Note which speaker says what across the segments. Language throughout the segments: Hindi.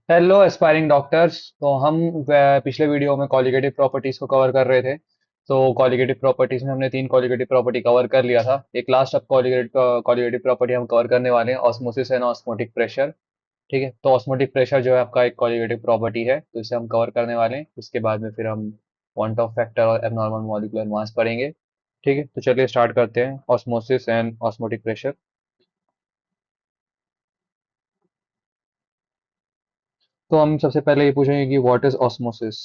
Speaker 1: Hello aspiring doctors. तो हम पिछले वीडियो में कॉलिगेटिव प्रॉपर्टीज को कवर कर रहे थे। तो कॉलिगेटिव प्रॉपर्टीज में हमने तीन कॉलिगेटिव प्रॉपर्टी कवर कर लिया था। एक लास्ट अब कॉलिगेटिव प्रॉपर्टी हम कवर करने वाले हैं, ऑस्मोसिस एंड ऑस्मोटिक प्रेशर। ठीक है, तो ऑस्मोटिक प्रेशर जो है आपका एक कॉलिगेटिव प्रॉपर्टी है, तो इसे हम कवर करने वाले हैं। उसके बाद में फिर हम क्वांटम ऑफ फैक्टर और एबनॉर्मल मॉलिक्यूलर मास पढ़ेंगे। ठीक है, तो चलिए स्टार्ट करते हैं ऑस्मोसिस एंड ऑस्मोटिक प्रेशर। तो हम सबसे पहले ये पूछेंगे कि व्हाट इज ऑस्मोसिस।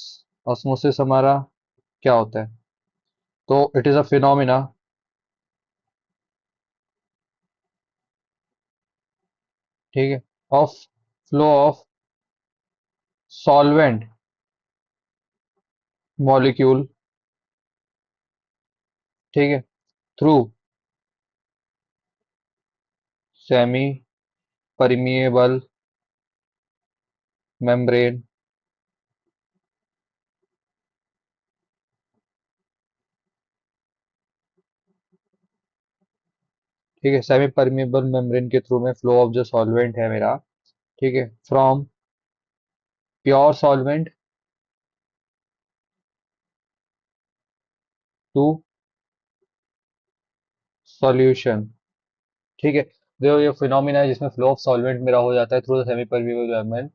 Speaker 1: ऑस्मोसिस हमारा क्या होता है? तो इट इज अ फिनोमिना, ठीक है, of flow of solvent molecule, ठीक है, थ्रू सेमी परमिएबल मेम्ब्रेन। ठीक है, सेमी परमिएबल मेम्ब्रेन के थ्रू में फ्लो ऑफ जो सॉल्वेंट है मेरा, ठीक है, from pure solvent to solution. ठीक है, जो ये फिनोमिना है जिसमें फ्लो ऑफ सॉल्वेंट मेरा हो जाता है through the semi permeable membrane,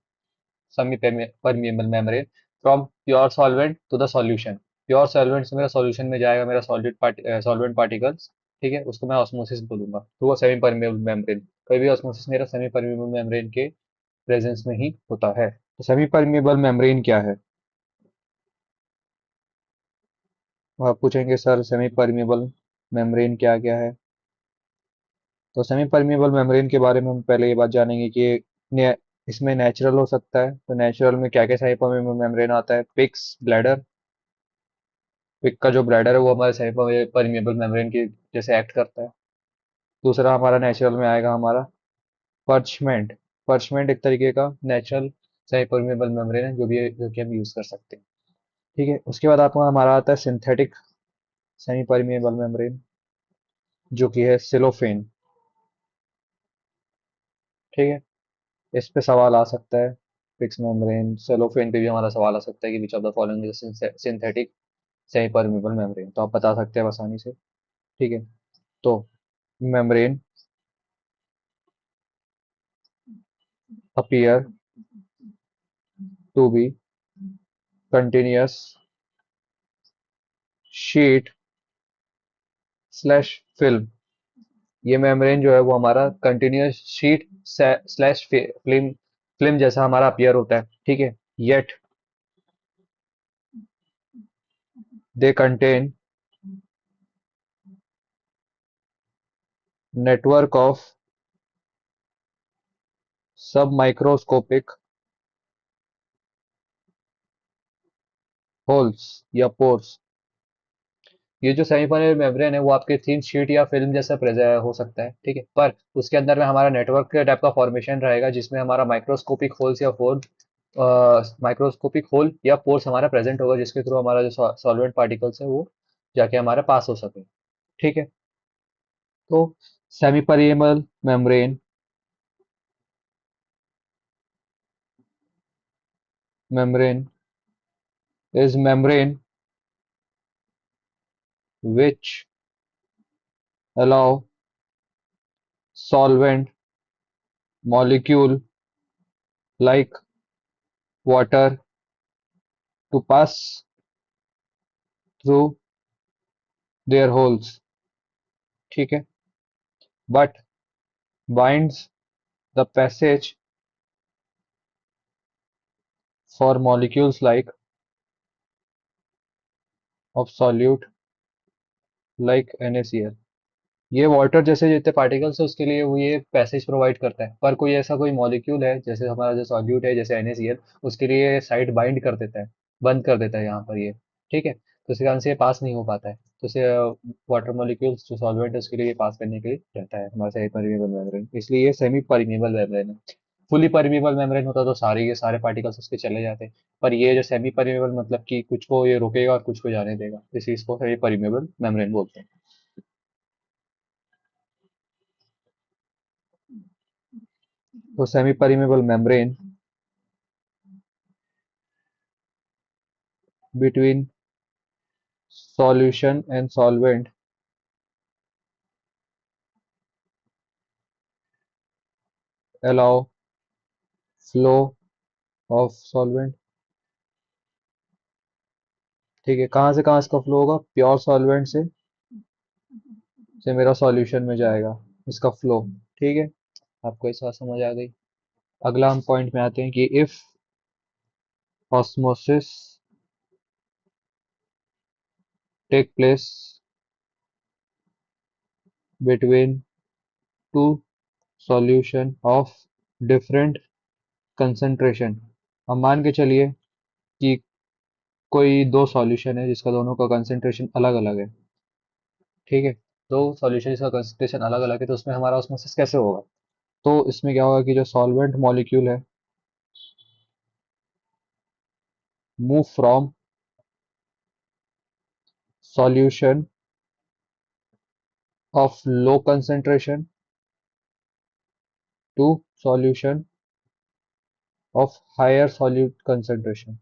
Speaker 1: semi permeable membrane from pure solvent to the solution. Pure solvent से मेरा सॉल्यूशन में जाएगा मेरा सॉल्वेंट पार्टिकल्स। ठीक है, उसको मैं ऑस्मोसिस बोलूंगा, through a semi permeable membrane. कोई भी ऑस्मोसिस मेरा सेमी परमिएबल मेम्ब्रेन के प्रेजेंस में ही होता है। तो सेमी परमिएबल मेम्ब्रेन क्या है? वो आप पूछेंगे सर सेमी परमिएबल मेम्ब्रेन क्या क्या है। तो सेमी परमिएबल मेम्ब्रेन के बारे में हम पहले ये बात जानेंगे कि इसमें नेचुरल हो सकता है। तो नेचुरल में क्या क्या सेमी परमिएबल मेम्ब्रेन आता है? Pics bladder. पिक का जो ब्लैडर है वो हमारे सेमी परमिएबल मेम्ब्रेन की जैसे एक्ट करता है। दूसरा हमारा नेचुरल में आएगा हमारा पर्चमेंट। पर्चमेंट एक तरीके का नेचुरल सेमी परमिएबल मेम्ब्रेन है, जो कि हम यूज कर सकते हैं। ठीक है, उसके बाद आपको हमारा आता है सिंथेटिक सेमी परमिएबल मेम्ब्रेन, जो कि है सिलोफेन। ठीक है, इस पे सवाल आ सकता है, फिक्स मेम्ब्रेन सेलोफेन पे भी हमारा सवाल आ सकता है कि which of the following is synthetic semi permeable membrane, तो आप बता सकते हैं आसानी से। ठीक है, तो membrane appear to be continuous sheet slash film. ये मेम्ब्रेन जो है वो हमारा continuous sheet slash film film जैसा हमारा अपीयर होता है। ठीक है, yet they contain network of submicroscopic holes या पोर्स। ये जो सेमीफाइनल मेम्ब्रेन है वो आपके थिन शीट या फिल्म जैसा हो सकता है। ठीक है, पर उसके अंदर में हमारा नेटवर्क के टाइप का फॉर्मेशन रहेगा, जिसमें हमारा माइक्रोस्कोपिक होल्स या माइक्रोस्कोपिक होल या पोर्स हमारा प्रेजेंट होगा, जिसके थ्रू हमारा जो सॉल्वेंट पार्टिकल्स है वो जाके हमारे पास हो सके। ठीक है, तो semi permeable membrane membrane is membrane which allow solvent molecule like water to pass through their holes. ठीक है, but binds the passage for molecules of solute like NaCl। ये वाटर जैसे जितने पार्टिकल्स है उसके लिए वो ये पैसेज प्रोवाइड करता है, पर कोई ऐसा कोई मॉलिक्यूल है जैसे हमारा जो सॉल्यूट है जैसे NaCl, उसके लिए साइड बाइंड कर देता है, बंद कर देता है यहाँ पर ये। ठीक है, तो इस कारण से ये पास नहीं हो पाता है। तो इसे वाटर मॉलिक्यूल्स जो सॉल्वेंट है उसके लिए पास करने के लिए रहता है हमारा सेमी परमिएबल मेम्ब्रेन, इसलिए ये सेमी परमिएबल मेम्ब्रेन है। फुली परमिएबल मेम्ब्रेन होता तो सारे के सारे पार्टिकल्स उसके चले जाते, पर ये जो सेमी परमिएबल मतलब कि कुछ को ये रोकेगा और कुछ को जाने देगा, इसी इसको सेमी परमिएबल मेम्ब्रेन बोलते हैं। तो semi permeable membrane between solution and solvent allow flow of solvent। ठीक है, कहाँ से कहाँ इसका फ्लो होगा? प्योर सॉल्वेंट से मेरा सॉल्यूशन में जाएगा इसका फ्लो। ठीक है, आपको इस बात समझ आ गई। अगला हम पॉइंट में आते हैं कि if osmosis take place between two solution of different concentration. अब मान के चलिए कि कोई दो सॉल्यूशन है जिसका दोनों का कंसंट्रेशन अलग अलग है। ठीक है, दो सॉल्यूशन जिसका कंसंट्रेशन अलग अलग है, तो उसमें हमारा ऑस्मोसिस कैसे होगा? तो इसमें क्या होगा कि जो सॉल्वेंट मॉलिक्यूल है move from solution of low concentration to solution of higher solute concentration.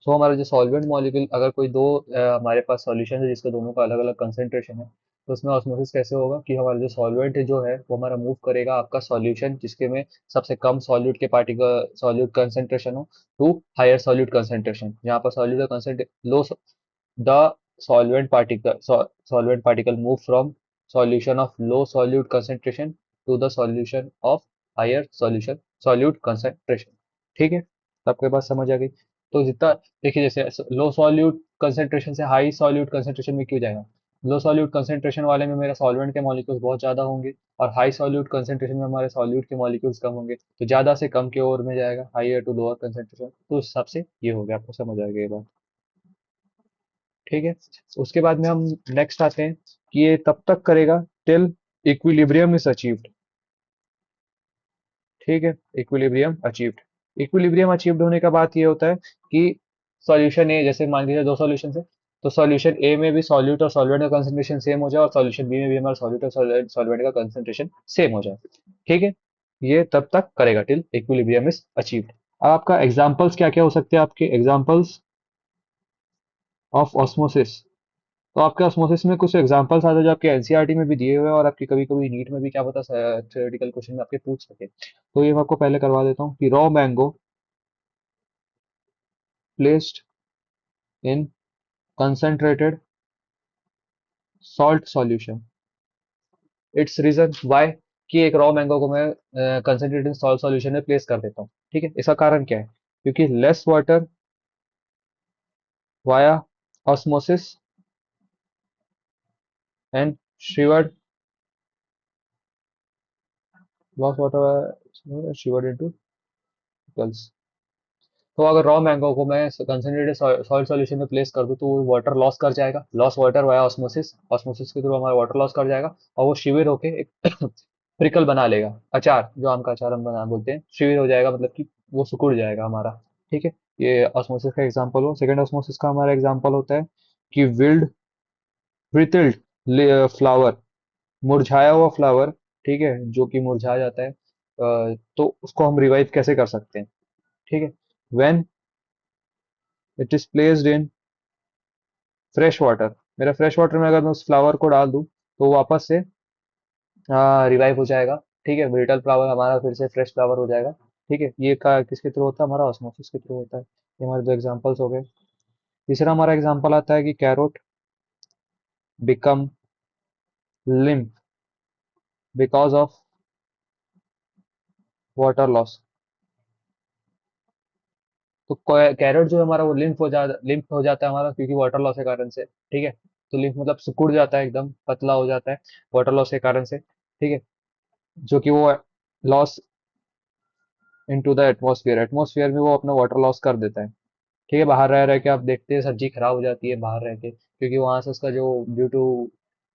Speaker 1: So हमारा जो सॉल्वेंट मॉलिक्यूल, अगर कोई दो हमारे पास सॉल्यूशन है जिसके दोनों का अलग अलग कंसेंट्रेशन है, तो उसमें ऑस्मोसिस कैसे होगा कि हमारा जो सॉल्वेंट है जो है वो हमारा मूव करेगा आपका सॉल्यूशन जिसके में सबसे कम सॉल्यूट के पार्टिकल सॉल्यूट कंसेंट्रेशन हो, टू हायर सॉल्यूट कंसेंट्रेशन। जहाँ पर सॉल्यूट का concentration low, the solvent particle move from solution of low solute concentration to the solution of higher solution solute concentration। ठीक है, तो आपके पास समझ आ गई। तो जितना, देखिए जैसे लो सॉल्यूट कंसेंट्रेशन से हाई सॉल्यूट कंसेंट्रेशन में क्यों जाएगा? लो सॉल्यूट कंसेंट्रेशन वाले में मेरा सॉल्वेंट के मॉलिक्यूल्स बहुत ज्यादा होंगे, और हाई सॉल्यूट कंसेंट्रेशन में हमारे सॉल्यूट के मॉलिक्यूल्स कम होंगे, तो ज्यादा से कम की ओर में जाएगा, हाइयर टू लोअर कंसेंट्रेशन। तो उस हिसाब से ये हो गया, आपको समझ आ गया ये बात। ठीक है, उसके बाद में हम नेक्स्ट आते हैं कि ये तब तक करेगा टिल इक्विलिब्रियम इज अचीव्ड। ठीक है, इक्विलिब्रियम अचीव्ड। इक्विलिब्रियम अचीव्ड होने का बात ये होता है कि सॉल्यूशन ए, जैसे मान लीजिए दो सॉल्यूशन है, तो सॉल्यूशन ए में भी सॉल्यूट और सॉल्वेंट का कंसंट्रेशन सेम हो जाए, और सॉल्यूशन बी में भी हमारा सॉल्यूट और सॉल्वेंट का कंसंट्रेशन सेम हो जाए। ठीक है, ये तब तक करेगा टिल इक्विलिब्रियम इज अचीव्ड। अब आपका एग्जांपल्स क्या क्या हो सकते हैं? आपके एग्जांपल्स ऑफ ऑस्मोसिस, तो आपके ऑस्मोसिस में कुछ एग्जांपल्स आते हैं जो आपके एनसीईआरटी में भी दिए हुए हैं, और आपके कभी कभी नीट में भी क्या पता थ्योरेटिकल क्वेश्चन में आपके पूछ सके। तो ये मैं आपको पहले करवा देता हूँ कि raw mango placed in concentrated salt solution. It's reason why, कि एक रॉ मैंगो को मैं कंसंट्रेटेड सॉल्ट सॉल्यूशन में प्लेस कर देता हूँ। ठीक है, इसका कारण क्या है? क्योंकि less water via osmosis and शिवर्ड, loss water शिवर्ड into तो अगर रॉ मैंगो को मैं कंसंट्रेटेड सॉइल सॉल्यूशन में प्लेस कर दूं, तो वो वाटर लॉस कर जाएगा, loss water via osmosis, osmosis के थ्रू हमारा वाटर लॉस कर जाएगा, और वो शिविर होके एक प्रिकल बना लेगा, अचार, जो आम का अचार हम बना बोलते हैं, शिविर हो जाएगा, मतलब कि वो सिकुड़ जाएगा हमारा। ठीक है, ये ऑस्मोसिस का एग्जांपल हो। सेकंड ऑस्मोसिस का हमारा एग्जांपल होता है कि विल्ड ब्रिटल्ड फ्लावर, मुरझाया हुआ फ्लावर, ठीक है, जो कि मुरझा जाता है, तो उसको हम रिवाइव कैसे कर सकते हैं? ठीक है, when it is placed in fresh water, मेरा फ्रेश वाटर में अगर मैं उस फ्लावर को डाल दूं, तो वो वापस से रिवाइव हो जाएगा। ठीक है, ब्रिटल फ्लावर हमारा फिर से फ्रेश फ्लावर हो जाएगा। ठीक है, ये का किसके थ्रू होता है? हमारा ऑस्मोसिस के थ्रू होता है। ये हमारे दो एग्जांपल्स हो गए। तीसरा हमारा एग्जांपल आता है कि carrot become limp because of water loss. तो कैरोट जो है हमारा वो लिम्प हो जाता है हमारा, क्योंकि वाटर लॉस के कारण से। ठीक है, तो लिम्प मतलब सिकुड़ जाता है, एकदम पतला हो जाता है वाटर लॉस के कारण से। ठीक है, जो कि वो loss into the atmosphere, atmosphere में वो अपना वाटर लॉस कर देता है। ठीक है, बाहर रह रह के आप देखते हैं सब्जी खराब हो जाती है बाहर रह के, क्योंकि वहां से उसका जो due to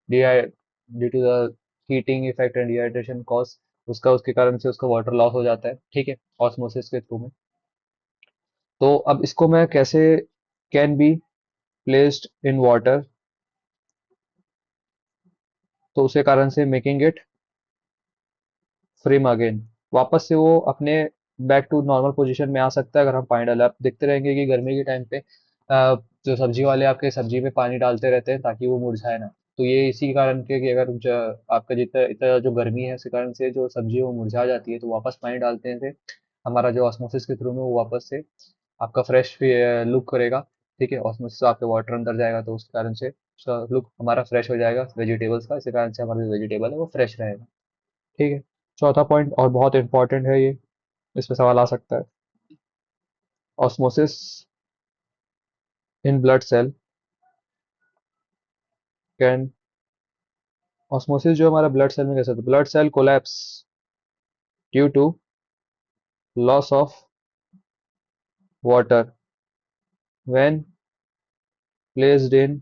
Speaker 1: the heating effect and dehydration cause, उसका उसके कारण से उसका वाटर लॉस हो जाता है। ठीक है, ऑस्मोसिस के थ्रू में। तो अब इसको मैं कैसे, can be placed in water, तो उसके कारण से मेकिंग इट फ्रेम अगेन। वापस से वो अपने बैक टू नॉर्मल पोजीशन में आ सकता है अगर हम पानी डालें। आप देखते रहेंगे कि गर्मी के टाइम पे जो सब्जी वाले आपके सब्जी में पानी डालते रहते हैं ताकि वो मुरझाए ना। तो ये इसी कारण के कि अगर आपका जितना इतना जो गर्मी है, इसी कारण से जो सब्जी है वो मुरझा जाती है, तो वापस पानी डालते हैं से हमारा जो ऑस्मोसिस के थ्रू में वो वापस से आपका फ्रेश लुक करेगा। ठीक है, ऑस्मोसिस से आपके वाटर अंदर जाएगा तो उसके कारण से लुक हमारा फ्रेश हो जाएगा वेजिटेबल्स का, इसी कारण से हमारा जो वेजिटेबल है वो फ्रेश रहेगा। ठीक है। चौथा पॉइंट और बहुत इंपॉर्टेंट है ये, इस पे सवाल आ सकता है। Osmosis in blood cell can, osmosis जो हमारा ब्लड सेल में कैसे होता है, blood cell collapse due to loss of water when placed in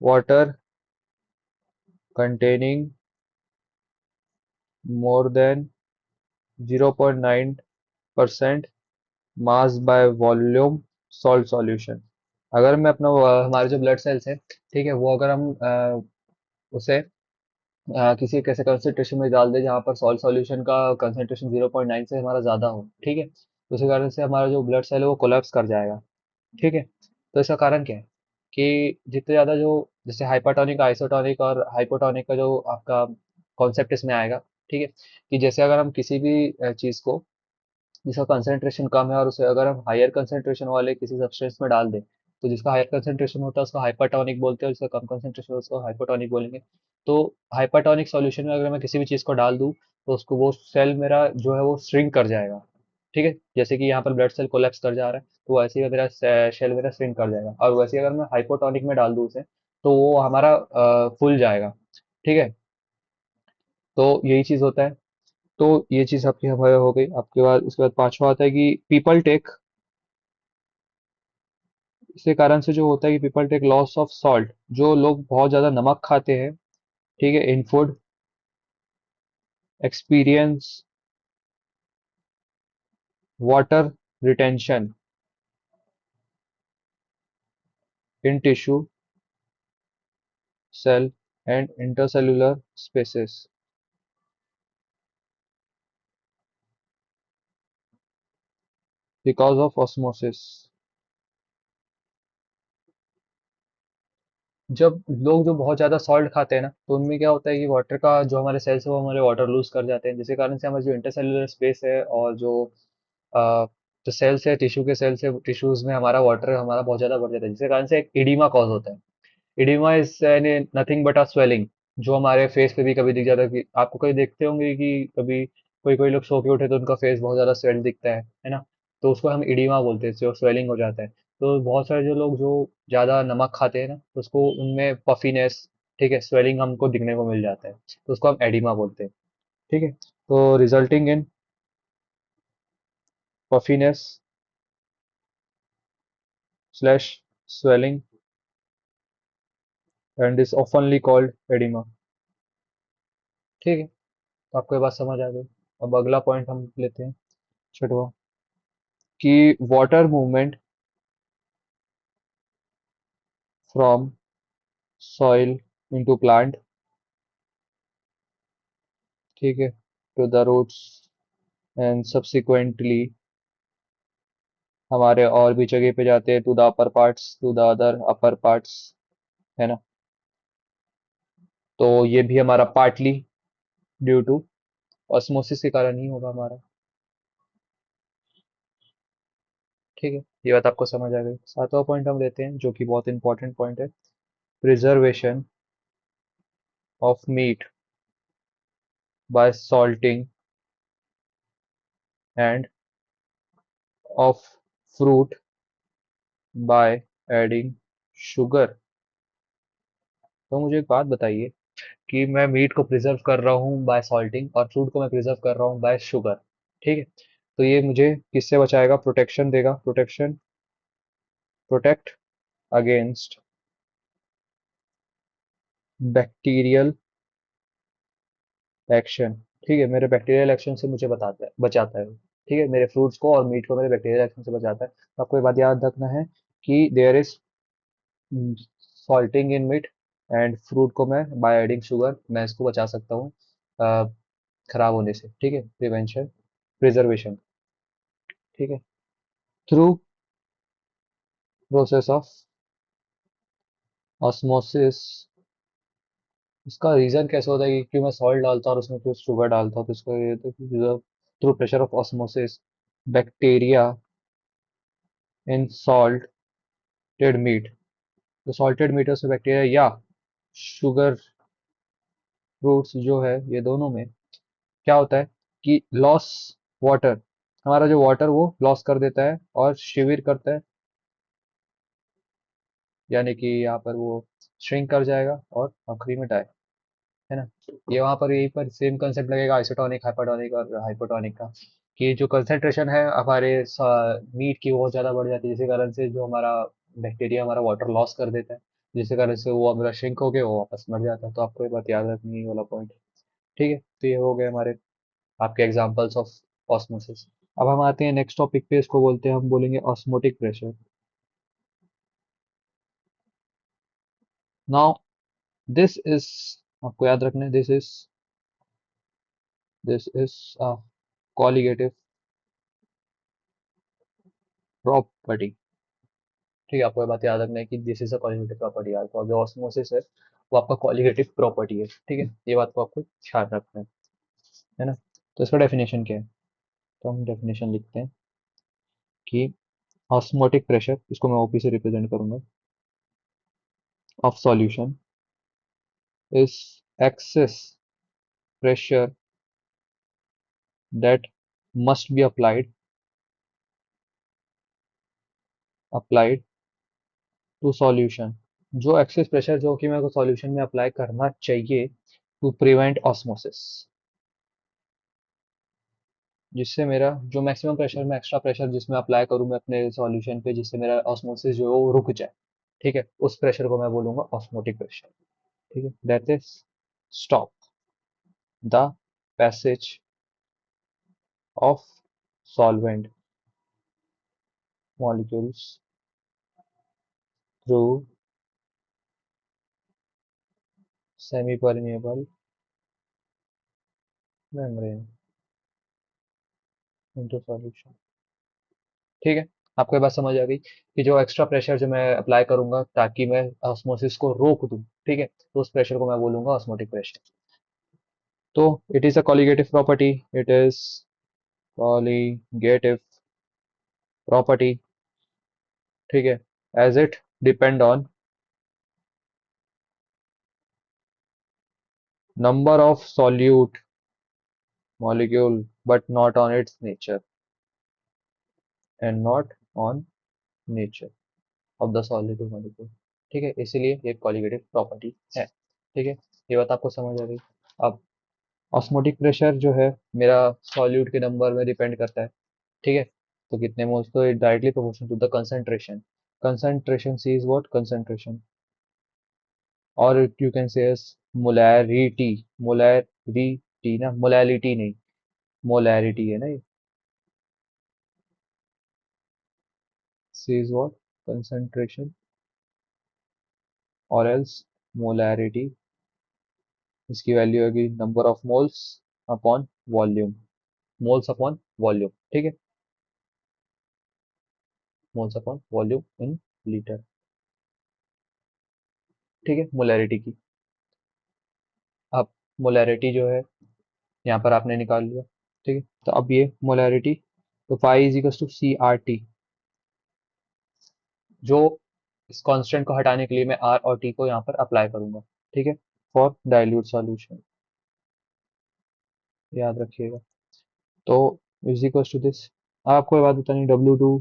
Speaker 1: water containing more than 0.9% mass by volume salt solution. अगर मैं अपना हमारे जो ब्लड सेल्स है, ठीक है, वो अगर हम उसे किसी कैसे कंसंट्रेशन में डाल दे जहाँ पर सॉल्ट सॉल्यूशन का कंसंट्रेशन 0.9 से हमारा ज़्यादा हो, ठीक है, तो उसी कारण से हमारा जो ब्लड सेल है वो कोलैप्स कर जाएगा। ठीक है। तो इसका कारण क्या है कि जितने ज़्यादा जो जैसे हाइपरटोनिक, आइसोटोनिक और हाइपोटोनिक का जो आपका कॉन्सेप्ट इसमें आएगा। ठीक है, कि जैसे अगर हम किसी भी चीज़ को जिसका कंसंट्रेशन कम है और उसे अगर हम हायर कंसंट्रेशन वाले किसी सब्सटेंस में डाल दें, तो जिसका हायर कंसंट्रेशन होता है उसको हाइपरटोनिक बोलते हैं और जिसका कम कंसंट्रेशन होता है उसको हाइपोटोनिक बोलेंगे। तो हाइपरटोनिक सॉल्यूशन में अगर मैं किसी भी चीज़ को डाल दूं तो उसको वो सेल मेरा जो है वो श्रिंक कर जाएगा। ठीक है, जैसे कि यहाँ पर ब्लड सेल कोलेप्स कर जा रहा है तो वैसे ही मेरा सेल मेरा श्रिंक कर जाएगा, और वैसे ही अगर मैं हाइपोटोनिक में डाल दूं उसे तो वो हमारा फूल जाएगा। ठीक है, तो यही चीज़ होता है। तो ये चीज़ आपकी हमारे हो गई। आपके बाद उसके बाद पांचवा आता है कि पीपल टेक, इसके कारण से जो होता है कि people take loss of salt, जो लोग बहुत ज्यादा नमक खाते हैं, ठीक है, in food experience water retention in tissue cell and intercellular spaces because of osmosis. जब लोग जो बहुत ज्यादा सॉल्ट खाते हैं ना तो उनमें क्या होता है कि वाटर का जो हमारे सेल्स है वो हमारे वाटर लूज कर जाते हैं, जिसके कारण से हमारे जो इंटरसेल्युलर स्पेस है और अ, जो सेल्स है, टिश्यू के सेल्स है, टिश्यूज में हमारा वाटर हमारा बहुत ज्यादा बढ़ जाता है, जिसके कारण से एक इडीमा कॉज होता है। Oedema is nothing but a swelling, जो हमारे फेस पे भी कभी दिख जाता है। कि आपको कभी देखते होंगे कि कभी कोई कोई लोग सो के उठे तो उनका फेस बहुत ज्यादा स्वेल दिखता है ना। तो उसको हम इडिमा बोलते हैं, जो स्वेलिंग हो जाता है। तो बहुत सारे जो लोग जो ज्यादा नमक खाते हैं ना तो उसको उनमें पफीनेस, ठीक है, स्वेलिंग हमको दिखने को मिल जाता है, तो उसको हम एडिमा बोलते हैं। ठीक है, तो resulting in puffiness slash swelling and is ऑफनली called oedema. ठीक है, तो आपको ये बात समझ आ गई। अब अगला पॉइंट हम लेते हैं, छठवा, कि water movement from soil into plant, ठीक है, to the roots and subsequently हमारे और भी जगह पे जाते हैं, to the upper parts, to the other upper parts, है ना। तो ये भी हमारा पार्टली ड्यू टू ऑस्मोसिस के कारण ही होगा हमारा। ठीक है, ये बात आपको समझ आ गई। सातवां पॉइंट हम लेते हैं जो कि बहुत इंपॉर्टेंट पॉइंट है, preservation of meat by salting and of fruit by adding sugar. तो मुझे एक बात बताइए कि मैं मीट को प्रिजर्व कर रहा हूँ बाय सॉल्टिंग और फ्रूट को मैं प्रिजर्व कर रहा हूँ बाय शुगर। ठीक है, तो ये मुझे किससे बचाएगा, प्रोटेक्शन देगा, protection, protect against bacterial action. ठीक है, मेरे बैक्टीरियल एक्शन से मुझे बताता है, बचाता है। ठीक है, मेरे फ्रूट्स को और मीट को मेरे बैक्टीरियल एक्शन से बचाता है। तो आपको ये बात याद रखना है कि there is salting in meat and fruit को मैं बाय एडिंग शुगर मैं इसको बचा सकता हूँ खराब होने से, ठीक है, प्रिवेंशन, प्रिजर्वेशन, ठीक है, थ्रू प्रोसेस ऑफ ऑस्मोसिस। इसका रीजन कैसे होता है कि क्यों मैं सॉल्ट डालता हूँ और उसमें क्यों शुगर डालता हूँ, तो इसका ये तो through pressure of osmosis bacteria in salted meat, तो सॉल्टेड मीट से बैक्टीरिया या शुगर फ्रूट्स जो है, ये दोनों में क्या होता है कि लॉस वाटर, हमारा जो वाटर वो लॉस कर देता है और शिविर करता है, यानी कि यहाँ पर वो श्रिंक कर जाएगा और आखिरी में डाई, है ना। ये वहाँ पर यहीं पर सेम कंसेप्ट लगेगा आइसोटोनिक, हाइपरटोनिक और हाइपोटोनिक का, कि जो कंसेंट्रेशन है हमारे मीट की वो ज़्यादा बढ़ जाती है, जिसके कारण से जो हमारा बैक्टीरिया हमारा वाटर लॉस कर देता है, जिसके कारण से वो हमारा श्रिंक हो गया, वो वापस मर जाता है। तो आपको ये बात याद रखनी है, ये वाला पॉइंट। ठीक है, तो ये हो गए हमारे आपके एग्जांपल्स ऑफ ऑस्मोसिस। अब हम आते हैं नेक्स्ट टॉपिक पे, इसको बोलते हैं, हम बोलेंगे osmotic pressure. Now this is, आपको याद रखना है, this is a colligative property. ठीक है, आपको ये बात याद रखना है कि this is a colligative property, आपको जो ऑस्मोसिस है वो आपका कॉलिगेटिव प्रॉपर्टी है। ठीक है, ये बात को आपको ध्यान रखना है ना। तो इसका डेफिनेशन क्या है, तो हम डेफिनेशन लिखते हैं कि ऑस्मोटिक प्रेशर, इसको मैं ओपी से रिप्रेजेंट करूंगा, of solution is excess pressure that must be applied to solution, जो एक्सेस प्रेशर जो कि मेरे को सॉल्यूशन में अप्लाई करना चाहिए टू प्रिवेंट ऑस्मोसिस, जिससे मेरा जो मैक्सिमम प्रेशर में एक्स्ट्रा प्रेशर जिसमें अप्लाई करूं मैं अपने सॉल्यूशन पे, जिससे मेरा ऑस्मोसिस जो है वो रुक जाए। ठीक है, उस प्रेशर को मैं बोलूंगा ऑस्मोटिक प्रेशर। ठीक है, that is stop the passage of solvent molecules through semi permeable membrane into solution. ठीक है, आपको ये बात समझ आ गई कि जो एक्स्ट्रा प्रेशर जो मैं अप्लाई करूंगा ताकि मैं ऑस्मोसिस को रोक दूं, ठीक है, तो उस प्रेशर को मैं बोलूंगा ऑस्मोटिक प्रेशर। तो it is a colligative property, it is colligative property, ठीक है, as it depend on number of solute molecule but not on its nature, and not on nature of the solute molecule. ठीक है, इसीलिए ये कॉलिगेटिव प्रॉपर्टी है। ठीक है, ये बात आपको समझ आ गई। अब ऑस्मोटिक प्रेशर जो है मेरा सॉल्यूट के नंबर में डिपेंड करता है। ठीक है, तो कितने मोल्स, तो it directly proportional to the concentration, concentration C is what, concentration, और you can say as molarity, molarity ना, मोलैलिटी नहीं, मोलैरिटी है ना ये, सी इज व्हाट, कंसंट्रेशन, और एल्स मोलैरिटी, इसकी वैल्यू होगी number of moles upon volume, moles upon volume. ठीक है, moles upon volume in litre. ठीक है, मोलैरिटी की। अब मोलैरिटी जो है यहाँ पर आपने निकाल लिया। ठीक है, तो अब ये मोलैरिटी, तो pi is equal to C R T, जो इस कांस्टेंट को हटाने के लिए मैं आर और टी को यहाँ पर अप्लाई करूंगा। ठीक है, फॉर डाइल्यूट सॉल्यूशन, याद रखिएगा। तो इज इक्वल टू दिस, आपको ये बात बतानी, W2,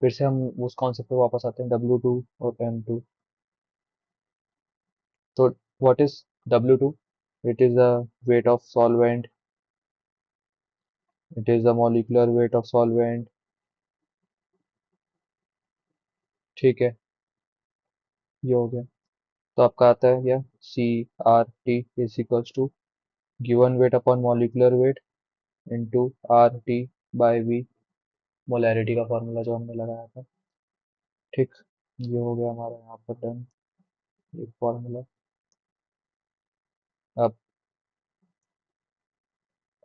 Speaker 1: फिर से हम उस कॉन्सेप्ट पे वापस आते हैं, W2 और M2। तो what is W2, it is the weight of solvent, it is the molecular weight of solvent. ठीक है, ये हो गया। तो आपका आता है क्या, C R T is equals to given weight upon molecular weight into R T by V, molarity का फॉर्मूला जो हमने लगाया था। ठीक, ये हो गया हमारा यहाँ पर डन, ये फॉर्मूला। अब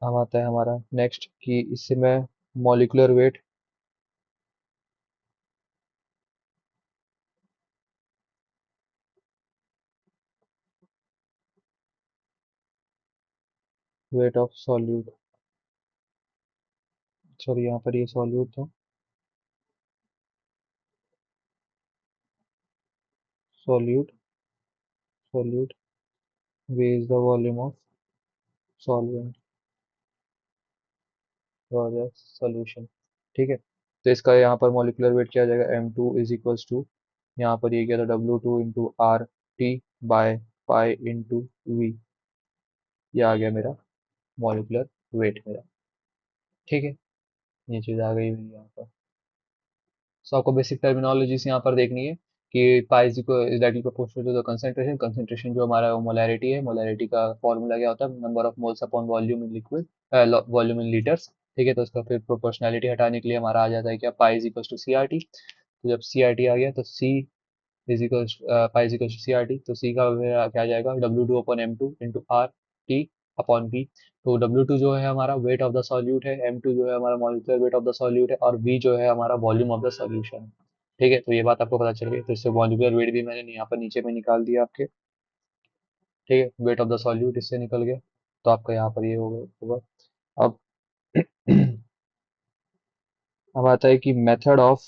Speaker 1: अब आता है हमारा नेक्स्ट कि इससे मैं molecular weight, weight of solute, sorry यहाँ पर ये सॉल्यूट था, solute, solute V is the volume of solvent और द सॉल्यूशन। ठीक है, तो इसका यहाँ पर मॉलिक्यूलर वेट क्या आ जाएगा, M2 इज इक्वल्स टू, यहाँ पर ये क्या था, W2 into R T by pi into V, ये आ गया मेरा मॉलिक्यूलर वेट मेरा। ठीक है, ये चीज़ आ गई मेरी यहाँ पर। सो आपको बेसिक टर्मिनोलॉजीज यहाँ पर देखनी है कि pi is directly proportional to the concentration. Concentration जो हमारा मोलैरिटी है, मोलैरिटी का फॉर्मूला क्या होता है, number of moles upon volume in liquid, volume in litres. ठीक है, तो इसका फिर प्रोपोर्शनैलिटी हटाने के लिए हमारा आ जाता है क्या, pi is equal to C R T. तो जब सी आर टी आ गया तो C is equal, pi is equal to C R T, तो सी का क्या आ जाएगा, W two upon M two into R T upon V. तो W2 जो है हमारा वेट ऑफ द सॉल्यूट है, M2 जो है हमारा molecular weight of the solute है, और V जो है हमारा वॉल्यूम ऑफ द सॉल्यूशन है। ठीक है, तो ये बात आपको पता चल गई, तो इससे मॉलिक्यूलर वेट भी मैंने यहाँ पर नीचे में निकाल दिया आपके। ठीक है, वेट ऑफ द सॉल्यूट इससे निकल गया, तो आपका यहाँ पर ये होगा। अब अब आता है कि मेथड ऑफ,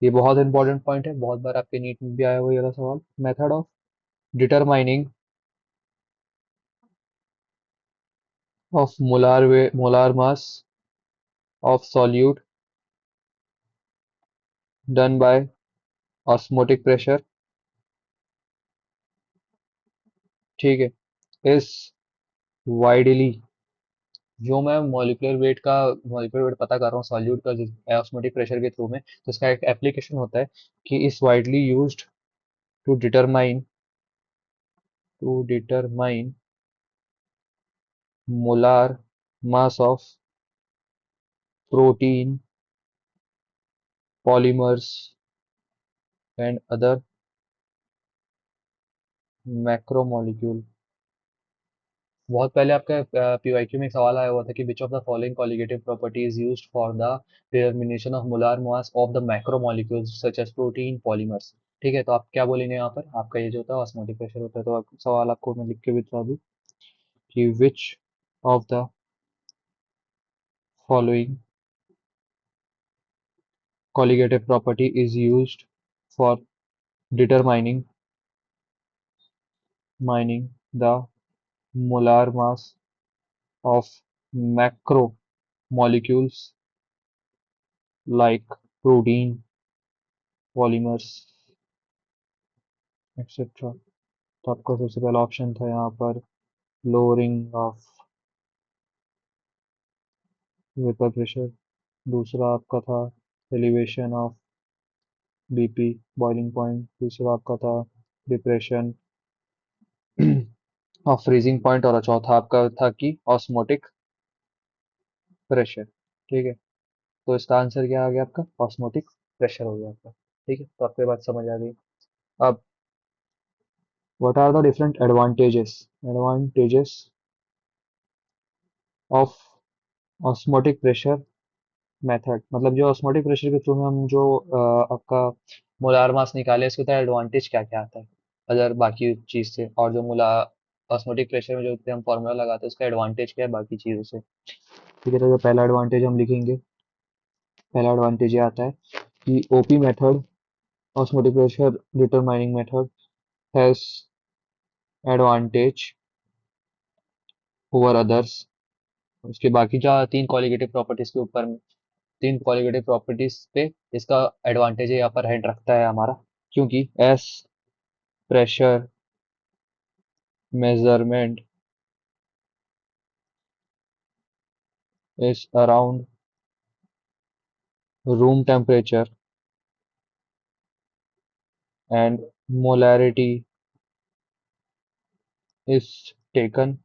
Speaker 1: ये बहुत इंपॉर्टेंट पॉइंट है, बहुत बार आपके नीट में भी आया हुआ ये वाला सवाल, method of determining of molar mass of solute done by osmotic pressure. ठीक है, इस वाइडली, जो मैं मॉलिक्यूलर वेट पता कर रहा हूँ सॉल्यूट का ऑस्मोटिक प्रेशर के थ्रू में, तो इसका एक एप्लीकेशन होता है कि is widely used to determine molar mass of protein polymers and other macromolecule. बहुत पहले आपका पीवाईक्यू में एक सवाल आया हुआ था कि which of the following colligative property is used for the determination of molar mass of the macromolecules such as protein polymers. ठीक है, तो आप क्या बोलेंगे यहाँ पर, आपका ये जो होता है ऑस्मोटिक प्रेशर होता है, तो सवाल आपको मैं लिख के भी बता दूं कि which of the following colligative property is used for determining mining the molar mass of macromolecules like protein, polymers, etc. तो आपका सबसे पहला ऑप्शन था यहाँ पर लोअरिंग ऑफ वेपर प्रेशर, दूसरा आपका था elevation of BP boiling point, तीसरा आपका था डिप्रेशन ऑफ फ्रीजिंग पॉइंट, और चौथा आपका था कि ऑस्मोटिक प्रेशर। ठीक है, तो इसका आंसर क्या आ गया आपका, ऑस्मोटिक प्रेशर हो गया आपका। ठीक है, तो आपको ये बात समझ आ गई। अब what are the different advantages of osmotic pressure method, मतलब जो ऑस्मोटिक प्रेशर के थ्रू में हम जो आपका मोलार मास निकाले, इसके तो एडवांटेज क्या क्या आता है अगर बाकी चीज से, और जो मोला ऑस्मोटिक प्रेशर में जो हम फॉर्मूला लगाते हैं उसका एडवांटेज क्या है बाकी चीजों से। ठीक है, तो जो पहला एडवांटेज हम लिखेंगे, पहला एडवांटेज ये आता है कि OP method, osmotic pressure determining method, has advantage over others। उसके बाकी जो तीन कॉलिगेटिव प्रॉपर्टीज के ऊपर में, तीन कॉलिगेटिव प्रॉपर्टीज पे इसका एडवांटेज यहाँ पर हेड रखता है हमारा, क्योंकि S pressure measurement is around room temperature and molarity is taken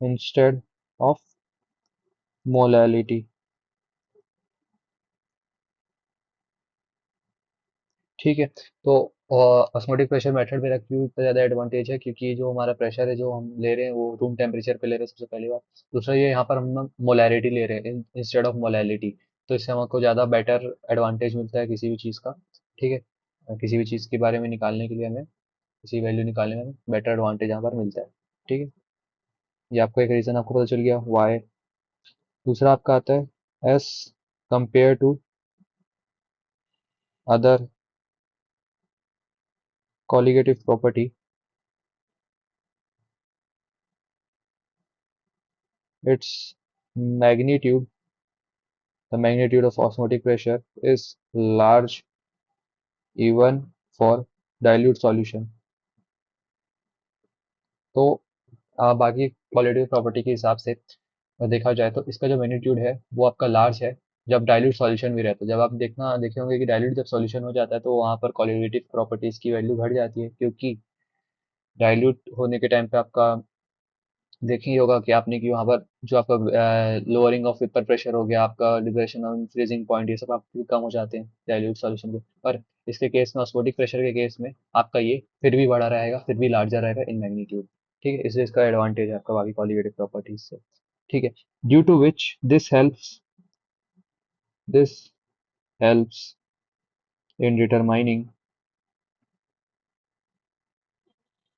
Speaker 1: instead of molality। ठीक है, तो और ऑस्मोटिक प्रेशर मेथड मेरा क्यों इतना ज़्यादा एडवांटेज है, क्योंकि जो हमारा प्रेशर है जो हम ले रहे हैं वो रूम टेम्परेचर पे ले रहे हैं सबसे पहली बात। दूसरा ये यहाँ पर हम मोलैरिटी ले रहे हैं इंस्टेड ऑफ मोलैलिटी। तो इससे हमको ज़्यादा बेटर एडवांटेज मिलता है किसी भी चीज़ का। ठीक है, किसी भी चीज़ के बारे में निकालने के लिए हमें, किसी वैल्यू निकालने में हमें बेटर एडवांटेज यहाँ पर मिलता है। ठीक है, ये आपको एक रीज़न आपको पता चल गया वाई। दूसरा आपका आता है as compare to other colligative property, its magnitude, the magnitude of osmotic pressure is large even for dilute solution. तो बाकी क्वालिटी प्रॉपर्टी के हिसाब से देखा जाए तो इसका जो मैग्नीट्यूड है वो आपका लार्ज है जब डाइल्यूट सॉल्यूशन भी रहता है। जब आप देखना देखे होंगे कि डाइल्यूट जब सॉल्यूशन हो जाता है तो वहाँ पर क्वालिटेटिव प्रॉपर्टीज की वैल्यू घट जाती है, क्योंकि डाइल्यूट होने के टाइम पे आपका देखा ही होगा कि आपने कि वहाँ पर जो आपका लोअरिंग ऑफ वेपर प्रेशर हो गया, आपका लिबरेशन ऑफ फ्रीजिंग पॉइंट, ये सब आपके कम हो जाते हैं डाइल्यूट सॉल्यूशन के। पर इसके केस में ऑस्मोटिक प्रेशर के केस में आपका ये फिर भी बड़ा रहेगा, फिर भी लार्जर रहेगा इन मैग्नीट्यूड। ठीक है, इसलिए इसका एडवांटेज है आपका बाकी कॉलिगेटिव प्रॉपर्टीज से। ठीक है, due to which this helps in determining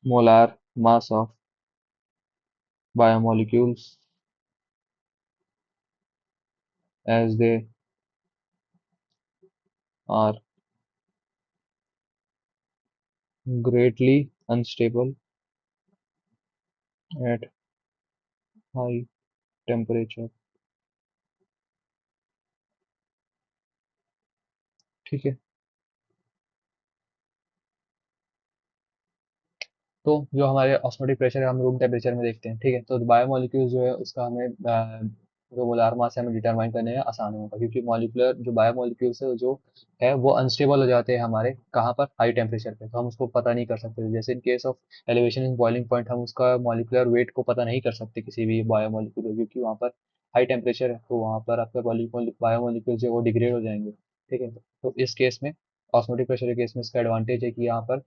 Speaker 1: molar mass of biomolecules as they are greatly unstable at high temperature। ठीक है, तो जो हमारे ऑस्मोटिक प्रेशर है हम रूम टेम्परेचर में देखते हैं। ठीक है, तो बायोमोलिक्यूल्स जो है उसका हमें जो मोलार मास है हमें डिटरमाइन करने में आसान होगा, क्योंकि मॉलिक्यूलर जो बायोमोलिक्यूल्स है जो है वो अनस्टेबल हो जाते हैं हमारे कहाँ पर, हाई टेम्परेचर पे। तो हम उसको पता नहीं कर सकते, जैसे in case of elevation in boiling point हम उसका मॉलिक्यूलर वेट को पता नहीं कर सकते किसी भी बायोमोलिक्यूल, क्योंकि वहाँ पर हाई टेम्परेचर है, तो वहाँ पर आपके बायोमोलिक्यूल जो है वो डिग्रेड हो जाएंगे। ठीक है, तो इस केस में ऑस्मोटिक प्रेशर के केस में इसका एडवांटेज है कि यहाँ पर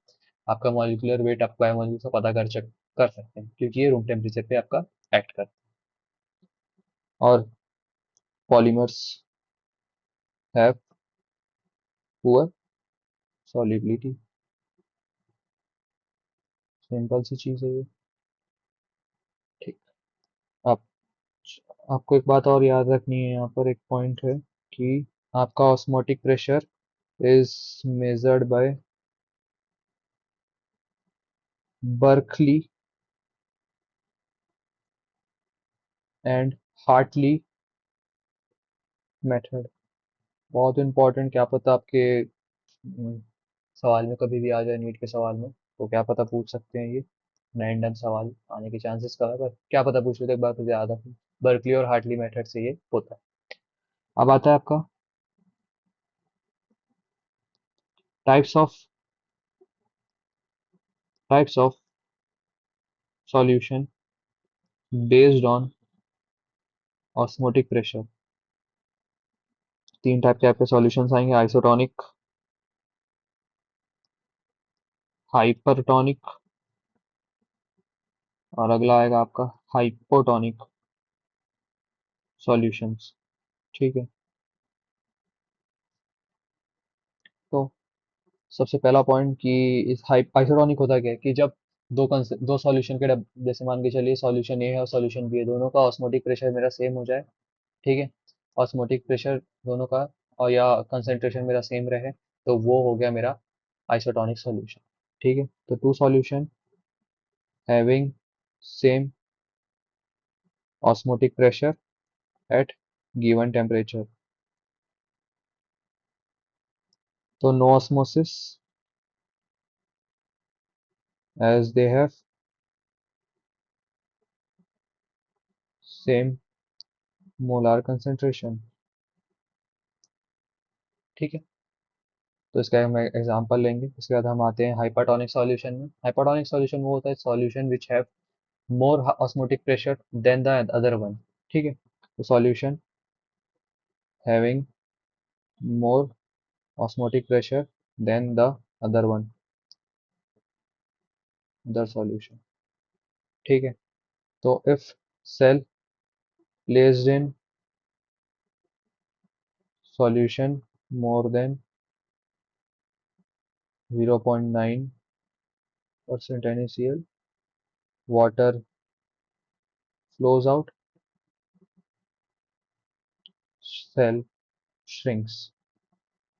Speaker 1: आपका मॉलिक्यूलर वेट आप बायोमोलिक्यूल से पता कर सकते हैं, क्योंकि ये रूम टेम्परेचर पे आपका एक्ट करता है। और polymers have poor solubility, simple सी चीज है ये। ठीक, आप आपको एक बात और याद रखनी है, यहाँ पर एक पॉइंट है कि आपका osmotic pressure is measured by Berkeley and Hartley method. बहुत इंपॉर्टेंट, क्या पता आपके सवाल में कभी भी आ जाए, नीट के सवाल में, तो क्या पता पूछ सकते हैं ये। रैंडम सवाल आने के चांसेस कम है, पर क्या पता पूछ ले तो एक बार मुझे याद रखना, बर्कली और हार्टली मेथड से ये होता है। अब आता है आपका types of types of solution based on osmotic pressure. तीन टाइप के आपके सॉल्यूशंस आएंगे, आइसोटोनिक, हाइपरटोनिक, और अगला आएगा आपका हाइपोटोनिक सॉल्यूशंस। ठीक है, तो सबसे पहला पॉइंट कि इस आइसोटोनिक होता क्या है कि जब दो सॉल्यूशन के जैसे मान के चलिए सॉल्यूशन ए है और सॉल्यूशन बी है, दोनों का ऑस्मोटिक प्रेशर मेरा सेम हो जाए। ठीक है, ऑस्मोटिक प्रेशर दोनों का और या कंसंट्रेशन मेरा सेम रहे, तो वो हो गया मेरा आइसोटोनिक सॉल्यूशन। ठीक है, तो two solution having same osmotic pressure at given temperature, तो no osmosis as they have same molar concentration. ठीक है, तो इसका हम एग्जांपल लेंगे, इसके बाद हम आते हैं हाइपरटोनिक सॉल्यूशन में। हाइपरटोनिक सॉल्यूशन वो होता है solution which have more osmotic pressure than the other one. ठीक है, तो solution having more osmotic pressure than the other one। Other solution. ठीक है, तो if cell placed in solution more than 0.9% NaCl, water flows out, cell shrinks।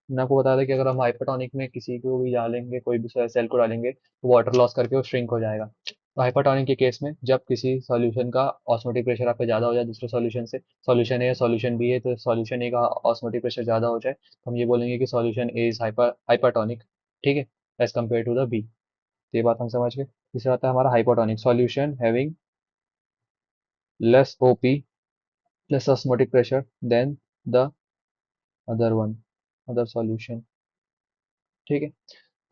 Speaker 1: मैंने आपको बताया था कि अगर हम हाइपरटोनिक में किसी को भी डालेंगे, कोई भी सेल को डालेंगे, तो वाटर लॉस करके वो श्रिंक हो जाएगा। तो हाइपरटोनिक के केस में जब किसी सॉल्यूशन का ऑस्मोटिक प्रेशर आपका ज़्यादा हो जाए दूसरे सॉल्यूशन से, सॉल्यूशन ए या सॉल्यूशन बी है, तो सॉल्यूशन ए का ऑस्मोटिक प्रेशर ज़्यादा हो जाए, तो हम ये बोलेंगे कि सॉल्यूशन ए इज हाइपरटोनिक। ठीक है, as compare to the B. तो ये बात हम समझ गए। तीसरा आता है हमारा hypotonic solution having less OP, less osmotic pressure than the other one, other solution. ठीक है,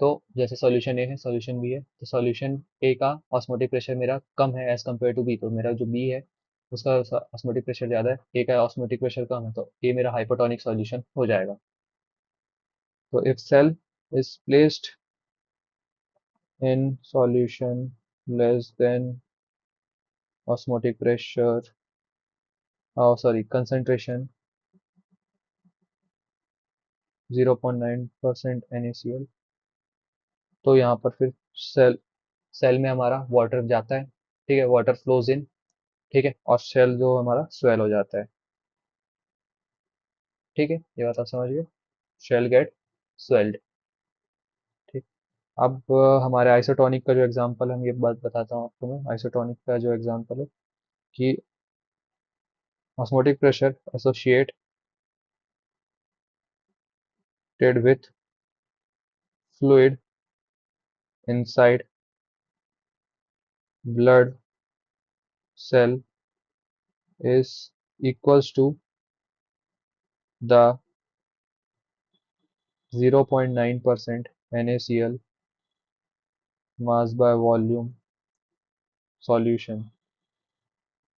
Speaker 1: तो जैसे सॉल्यूशन ए है, सॉल्यूशन बी है, तो सॉल्यूशन ए का ऑस्मोटिक प्रेशर मेरा कम है एज कम्पेयर टू बी, तो मेरा जो बी है उसका ऑस्मोटिक प्रेशर ज़्यादा है, ए का ऑस्मोटिक प्रेशर कम है, तो ए मेरा हाइपोटोनिक सॉल्यूशन हो जाएगा। तो if cell is placed in solution less than osmotic pressure, sorry concentration 0.9% NaCl, तो यहाँ पर फिर सेल सेल में हमारा वाटर जाता है। ठीक है, वाटर फ्लोज इन। ठीक है, और शेल जो हमारा स्वेल हो जाता है। ठीक है, ये बात आप समझ गए, शेल गेट स्वेल्ड। ठीक। अब हमारे आइसोटोनिक का जो एग्जांपल है, हम ये बात बताता हूँ आपको मैं। आइसोटोनिक का जो एग्जांपल है कि osmotic pressure associated with fluid inside blood cell is equals to the 0.9% NaCl mass by volume solution.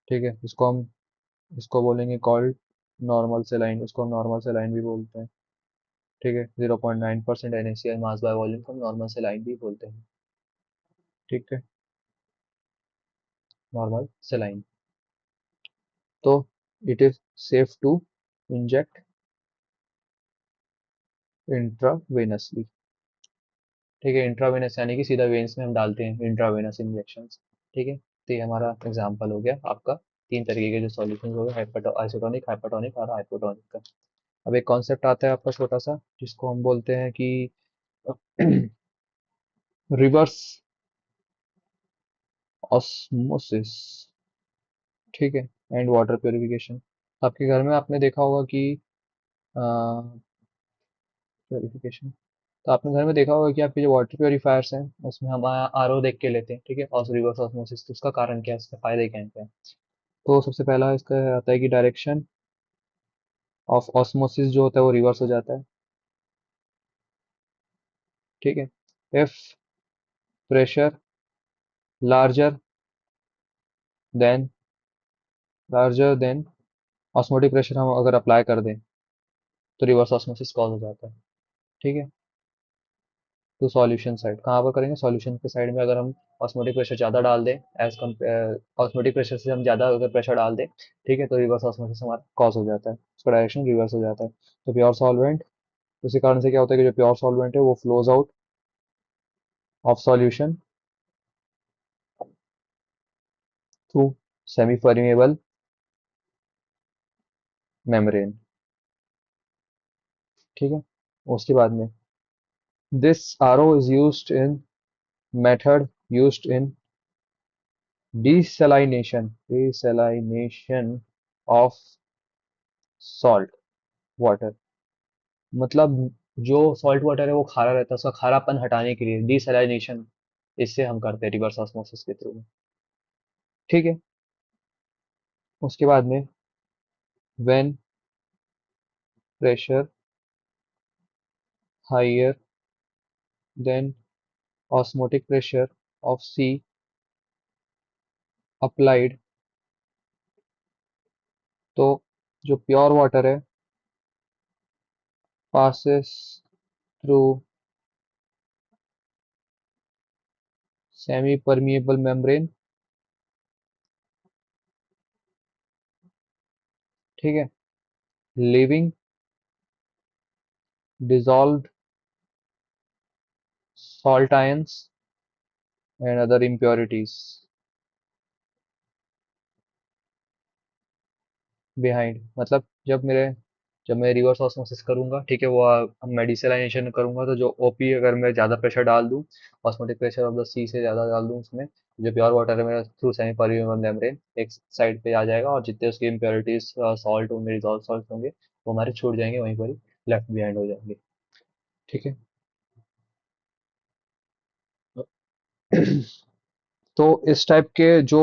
Speaker 1: ठीक है, इसको बोलेंगे कॉल्ड नॉर्मल सेलाइन, इसको हम नॉर्मल सेलाइन भी बोलते हैं। ठीक है, 0.9% NaCl मास बाय वॉल्यूम को हम नॉर्मल सेलाइन भी बोलते हैं। ठीक है, नॉर्मल सेलाइन। तो it is safe to inject intravenously. ठीक है, इंट्रावेनस यानी कि सीधा वेन्स में हम डालते हैं इंट्रावेनस इंजेक्शन। ठीक है, तो ये हमारा एग्जाम्पल हो गया आपका तीन तरीके के जो सॉल्यूशन हो गए, आइसोटोनिक, हाइपरटोनिक और हाइपोटोनिक का। अब एक कॉन्सेप्ट आता है आपका छोटा सा, जिसको हम बोलते हैं कि रिवर्स ऑस्मोसिस। ठीक है, एंड वाटर प्योरिफिकेशन। आपके घर में आपने देखा होगा कि प्योरिफिकेशन, तो आपने घर में देखा होगा कि आपके जो वाटर प्योरीफायर्स हैं उसमें हम आरओ देख के लेते हैं। ठीक है, और रिवर्स ऑस्मोसिस, तो उसका कारण क्या है, इसके फायदे क्या हैं क्या हैं? तो सबसे पहला इसका आता है कि डायरेक्शन ऑफ ऑस्मोसिस जो होता है वो रिवर्स हो जाता है। ठीक है, if pressure larger than larger than osmotic pressure हम अगर अप्लाई कर दें तो रिवर्स ऑस्मोसिस कॉज हो जाता है। ठीक है, तो सॉल्यूशन साइड कहाँ पर करेंगे, सॉल्यूशन के साइड में अगर हम ऑस्मोटिक प्रेशर ज़्यादा डाल दें, एज कम्पेयर ऑस्मोटिक प्रेशर से हम ज़्यादा अगर प्रेशर डाल दें, ठीक है, तो रिवर्स ऑस्मोसिस हमारा कॉज हो जाता है, उसका डायरेक्शन रिवर्स हो जाता है। तो प्योर सॉल्वेंट, उसी कारण से क्या होता है कि जो प्योर सॉल्वेंट है वो flows out of solution through semi permeable membrane. ठीक है, उसके बाद में this RO is used in method used in desalination of salt water. मतलब जो सॉल्ट वाटर है वो खारा रहता है, उसका खारापन हटाने के लिए डिसैलिनेशन इससे हम करते हैं रिवर्स ऑस्मोसिस के थ्रू। ठीक है, उसके बाद में when pressure higher than osmotic pressure of sea applied, तो जो प्योर वाटर है passes through semi permeable membrane, ठीक है, leaving dissolved salt ions and other impurities behind, मतलब जब मैं रिवर्स ऑस्मोसिस करूंगा, ठीक है, वो मेडिसलाइजेशन करूंगा, तो जो ओपी अगर मैं ज़्यादा प्रेशर डाल दूं, ऑस्मोटिक प्रेशर ऑफ द सी से ज़्यादा डाल दूं उसमें, जो प्योर वाटर है मेरा थ्रू सेमी परमेबल मेम्ब्रेन एक साइड पे आ जाएगा, और जितने उसके इम्प्योरिटीज सॉल्ट होंगे, डिजॉल्व सॉल्ट होंगे, वो हमारे छूट जाएंगे, वहीं पर ही लेफ्ट बिहाइंड हो जाएंगे। ठीक है। तो इस टाइप के जो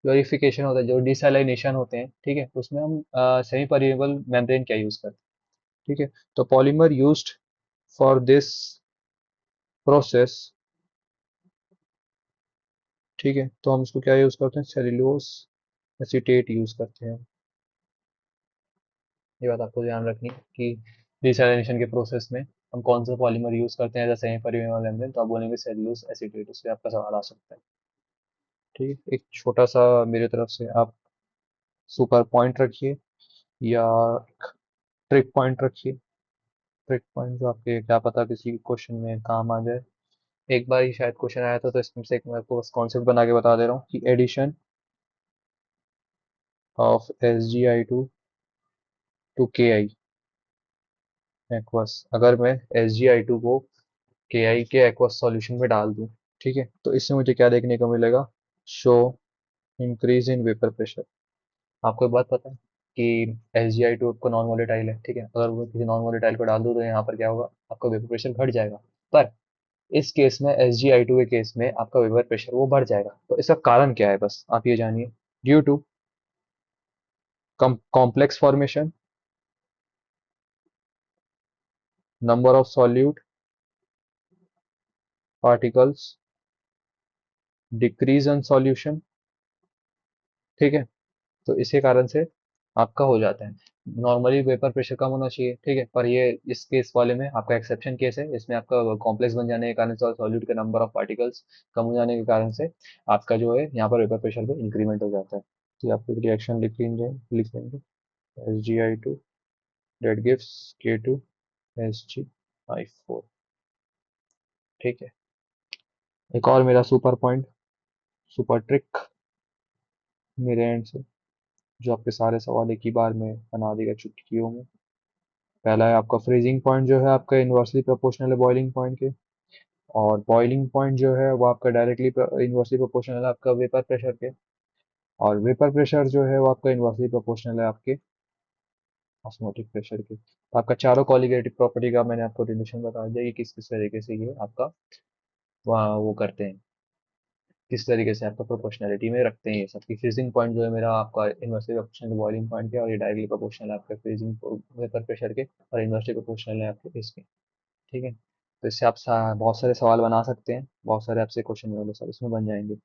Speaker 1: प्योरिफिकेशन होता है, जो डिसैलिनेशन होते हैं, ठीक है, उसमें हम सेमी परमेबल मेम्ब्रेन क्या यूज करते हैं। ठीक है। तो polymer used for this process, ठीक है, तो हम इसको क्या यूज करते हैं, सेल्यूलोज एसीटेट यूज करते हैं। ये बात आपको ध्यान रखनी है कि डिसैलिनेशन के प्रोसेस में हम कौन सा पॉलीमर यूज करते हैं जैसे सेमी परमेबल मेम्ब्रेन, तो आप बोलेंगे सेल्यूलोज एसीटेट, इससे आपका सवाल आ सकता है। ठीक है। एक छोटा सा मेरी तरफ से आप सुपर पॉइंट रखिए, या ट्रिक पॉइंट रखिए। ट्रिक पॉइंट जो आपके क्या पता किसी क्वेश्चन में काम आ जाए। एक बार ही शायद क्वेश्चन आया था, तो इसमें से एक मैं आपको बस कॉन्सेप्ट बना के बता दे रहा हूँ कि addition of SgI2 to KI aqueous, अगर मैं SgI2 को KI के एक्वस सॉल्यूशन में डाल दूं, ठीक है, तो इससे मुझे क्या देखने को मिलेगा, show increase in vapour pressure. आपको एक बात पता है कि SgI2 आपको नॉन वोलेटाइल है, ठीक है, अगर वो किसी नॉन वोलेटाइल को डाल दो, तो यहाँ पर क्या होगा, आपका वेपर प्रेशर घट जाएगा। पर इस केस में, SgI2 के केस में, आपका वेपर प्रेशर वो बढ़ जाएगा। तो इसका कारण क्या है, बस आप ये जानिए। Due to complex formation, number of solute particles, decrease in solution, ठीक है, तो इसी कारण से आपका हो जाता है। नॉर्मली वेपर प्रेशर कम होना चाहिए, ठीक है, पर ये इस केस वाले में आपका एक्सेप्शन केस है, इसमें आपका कॉम्प्लेक्स बन जाने के कारण से और सॉल्यूट के नंबर ऑफ पार्टिकल्स कम हो जाने के कारण से आपका जो है यहाँ पर वेपर प्रेशर पे इंक्रीमेंट हो जाता है। तो आप एक रिएक्शन लिख लेंगे SgI2 that gives K2SgI4। ठीक है। एक और मेरा सुपर पॉइंट, सुपर ट्रिक मेरे एंड से, जो आपके सारे सवाल एक ही बार में बना देगा चुटकियों में। पहला है आपका फ्रीजिंग पॉइंट, जो है आपका इन्वर्सली प्रोपोर्शनल है बॉइलिंग पॉइंट के, और बॉइलिंग पॉइंट जो है वो आपका डायरेक्टली इन्वर्सली प्रोपोर्शनल है आपका वेपर प्रेशर के, और वेपर प्रेशर जो है वो आपका इन्वर्सली प्रोपोर्शनल है आपके ऑस्मोटिक प्रेशर के। तो आपका चारों कॉलिगेटिव प्रॉपर्टी का मैंने आपको रिलेशन बता दिया कि किस किस तरीके से ये आपका वहाँ वो करते हैं, किस तरीके से आपका प्रोपोर्शनैलिटी में रखते हैं ये सब। की फ्रीजिंग पॉइंट जो है मेरा आपका इन्वर्सली प्रोपोर्शनल बॉइलिंग पॉइंट के, और ये डायरेक्टली प्रोपोर्शनल है आपके फ्रीजिंग वेपर प्रेशर के, और इन्वर्सली प्रोपोर्शनल है आपके इसके। ठीक है। तो इससे आप बहुत सारे सवाल बना सकते हैं, बहुत सारे आपसे क्वेश्चन वाले सब इसमें बन जाएंगे।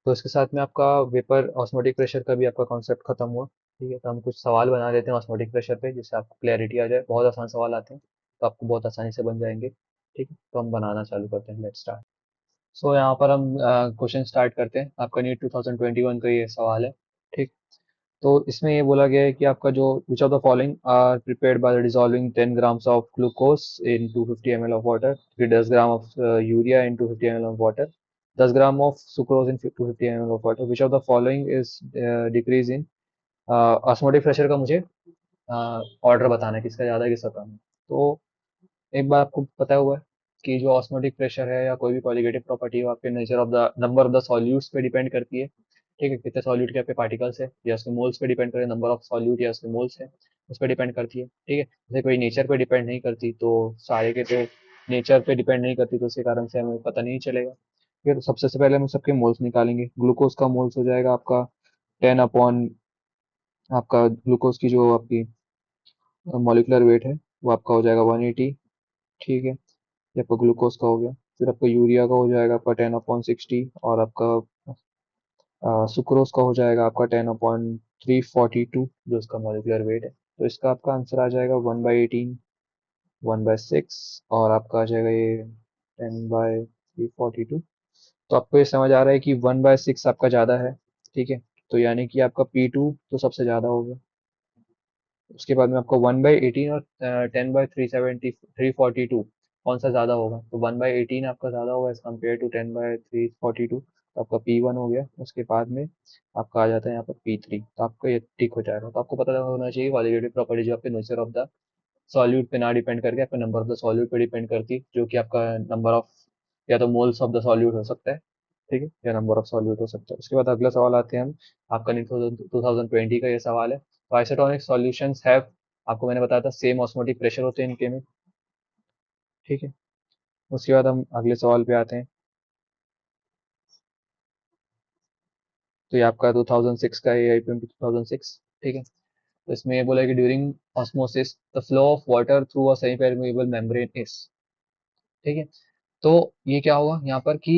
Speaker 1: तो इसके साथ में आपका वेपर ऑस्मोटिक प्रेशर का भी आपका कॉन्सेप्ट खत्म हुआ। ठीक है, तो हम कुछ सवाल बना लेते हैं ऑस्मोटिक प्रेशर पे, जिससे आपको क्लैरिटी आ जाए। बहुत आसान सवाल आते हैं, तो आपको बहुत आसानी से बन जाएंगे। ठीक है, तो हम बनाना चालू करते हैं, लेट्स स्टार्ट। सो यहाँ पर हम क्वेश्चन स्टार्ट करते हैं। आपका नीट 2021 का ये सवाल है। ठीक। तो इसमें ये बोला गया है कि आपका जो which of the following are prepared by dissolving 10 grams of glucose in 250 ml of water, फिर 10 gram of urea in 250 ml of water, 10 gram of sucrose in 250 ml of water, which of the following is decrease in osmotic pressure का मुझे ऑर्डर बताना है, किसका ज्यादा है किसका कम है। तो एक बार आपको पता हुआ है कि जो ऑस्मोटिक प्रेशर है या कोई भी कॉलिगेटिव प्रॉपर्टी है, वो आपके nature of the number of the solutes पे डिपेंड करती है। ठीक है, कितने सॉल्यूट के आपके पार्टिकल्स है, या उसके मोल्स पे डिपेंड करे, नंबर ऑफ सॉल्यूट या उसके मोल्स है, उस पर डिपेंड करती है। ठीक है, जैसे कोई नेचर पे डिपेंड नहीं करती, तो सारे के तो नेचर पे डिपेंड नहीं करती, तो उसके कारण से हमें पता नहीं चलेगा। फिर सबसे से पहले हम सबके मोल्स निकालेंगे। ग्लूकोज का मोल्स हो जाएगा आपका 10 अपॉन आपका ग्लूकोज की जो आपकी मॉलिकुलर वेट है, वो आपका हो जाएगा 180। ठीक है, ये आपका ग्लूकोज का हो गया। फिर आपका यूरिया का हो जाएगा आपका 10/60, और आपका सुक्रोज का हो जाएगा आपका 10/342, जो इसका मॉलिक्यूलर वेट है। तो इसका आपका आंसर आ जाएगा 1/18, 1/6, और आपका आ जाएगा ये 10/342। तो आपको ये समझ आ रहा है कि 1/6 आपका ज़्यादा है, ठीक है। तो यानी कि आपका P2 तो सबसे ज़्यादा हो गया। उसके बाद में आपको 1/18 और 10/372 कौन सा ज़्यादा होगा, तो 1/18 आपका ज़्यादा होगा एज कम्पेयर टू 10/342, तो आपका P1 हो गया। उसके बाद में आपका आ जाता है यहाँ पर P3, तो आपका ये टिक हो जाएगा। तो आपको पता होना चाहिए क्वालिटेटिव प्रॉपर्टी जो आपके नेचर ऑफ द सॉल्यूट पे ना डिपेंड करके आपका नंबर ऑफ द सॉल्यूट पे डिपेंड करती है, जो कि आपका नंबर ऑफ या तो मोल्स ऑफ द सॉल्यूट हो सकता है, ठीक है, या नंबर ऑफ सॉल्यूट हो सकता है। उसके बाद अगला सवाल आते हैं हम, आपका 2020 का ये सवाल है। तो आइसोटोनिक सॉल्यूशंस हैव, आपको मैंने बताया था सेम ऑस्मोटिक प्रेशर होते हैं इनके में, ठीक है। उसके बाद हम अगले सवाल पे आते हैं। तो ये आपका 2006 का है, आईपीएम 2006, ठीक है। तो इसमें ये बोला है कि during osmosis the flow of water through a semi permeable membrane is, ठीक है। तो ये क्या होगा यहाँ पर कि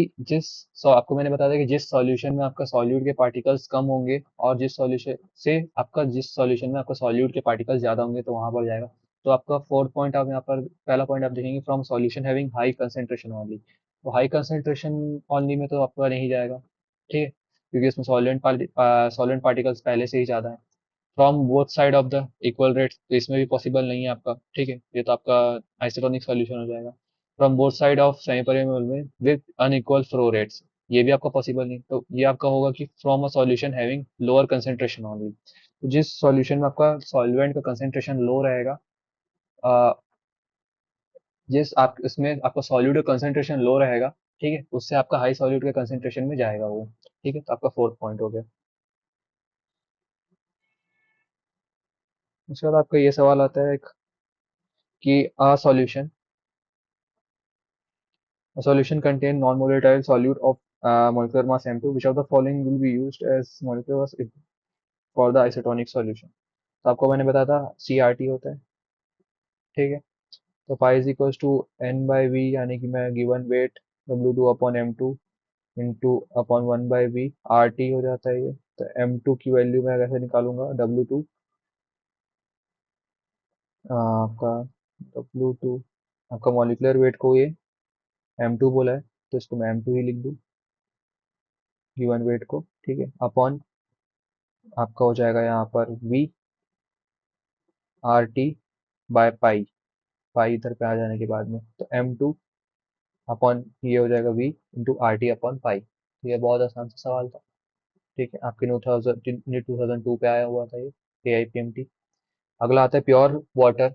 Speaker 1: आपको मैंने बताया था कि जिस सॉल्यूशन में आपका सॉल्यूट के पार्टिकल्स कम होंगे और जिस सॉल्यूशन में आपका सॉल्यूट के पार्टिकल्स ज्यादा होंगे तो वहां पर जाएगा। तो आपका फोर्थ पॉइंट, आप यहाँ पर पहला पॉइंट आप देखेंगे from solution having high concentration only, तो हाई कंसेंट्रेशन ओनली में तो आपका नहीं जाएगा, ठीक है, क्योंकि इसमें सॉल्वेंट पार्टिकल्स पहले से ही ज्यादा है। From both side of the equal rate, तो इसमें भी पॉसिबल नहीं है आपका, ठीक है, ये तो आपका आइसोटोनिक सॉल्यूशन हो जाएगा। From both side of semi permeable में विद अनइक्वल फ्लो रेट्स, ये भी आपका पॉसिबल नहीं, तो ये आपका होगा कि from a solution having lower concentration only, तो जिस सॉल्यूशन में आपका सॉल्वेंट का कंसेंट्रेशन लो रहेगा, अ, जिस आप इसमें आपका सॉल्यूट का कंसेंट्रेशन लो रहेगा, ठीक है, उससे आपका हाई सॉल्यूट के कंसेंट्रेशन में जाएगा वो, ठीक है, तो आपका फोर्थ पॉइंट हो गया। उसके बाद आपका ये सवाल आता है कि a solution, a solution contain non-volatile solute of molecular mass M2, which of the following will be used as molecular mass for the isotonic solution। तो आपको मैंने बताया था CRT होता है, ठीक है। तो pi is equal to N/V, यानी कि मैं given weight W2 upon M2 into upon 1/V RT हो जाता है ये। तो M2 की वैल्यू मैं कैसे निकालूंगा, W2 आपका W2 आपका मॉलिक्यूलर वेट को ये M2 बोला है, तो इसको मैं M2 ही लिख दूँ गिवन वेट को, ठीक है, अपॉन आपका हो जाएगा यहाँ पर V RT बाय पाई, पाई इधर पे आ जाने के बाद में तो M2 अपॉन ये हो जाएगा V into RT upon pi. तो ये बहुत आसान सा सवाल था, ठीक है, आपके 2002 पे आया हुआ था ये AIPMT। अगला आता है pure water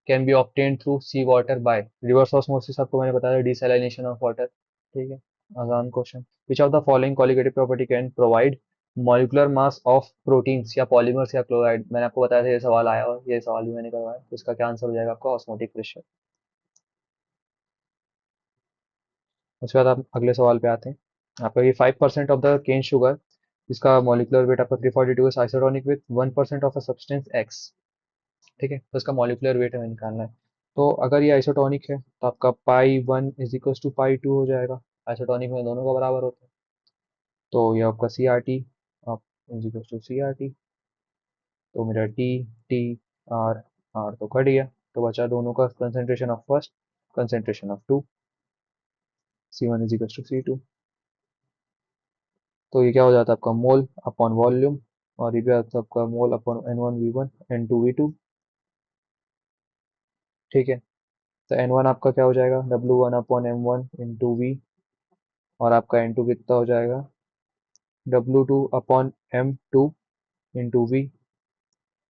Speaker 1: can be obtained through sea water by reverse osmosis, आपको मैंने बताया डिसैलिनेशन ऑफ वाटर, ठीक है, आसान question. Which of the following colligative property can provide molecular mass of proteins या पॉलीमर्स या क्लोराइड, मैंने आपको बताया था ये सवाल आया और ये सवाल भी मैंने करवाया, तो इसका क्या आंसर हो जाएगा आपका ऑस्मोटिक प्रेशर। उसके बाद आप अगले सवाल पे आते हैं। आपका ये 5% ऑफ द केन शुगर, इसका मॉलिक्यूलर वेट आपका 342 है, isotonic with 1% of a substance x, ठीक है, तो इसका मॉलिक्यूलर वेट हमें निकालना है। तो अगर ये आइसोटोनिक है तो आपका पाई 1 इज इक्वल टू पाई 2 हो जाएगा, आइसोटोनिक में दोनों का बराबर होता है। तो ये आपका CRT आप इज इक्वल टू CRT, तो मेरा टी आर आर तो कट गया, तो बचा दोनों का concentration of first, concentration of two, C1 is equal to C2। तो ये क्या हो जाता है आपका मोल अपॉन वॉल्यूम, और ये भी आता है आपका मोल अपॉन N1V1 N2V2, ठीक है। तो N1 आपका क्या हो जाएगा W1 upon M1 into we, और आपका N2 कितना हो जाएगा W2 upon M2 into we,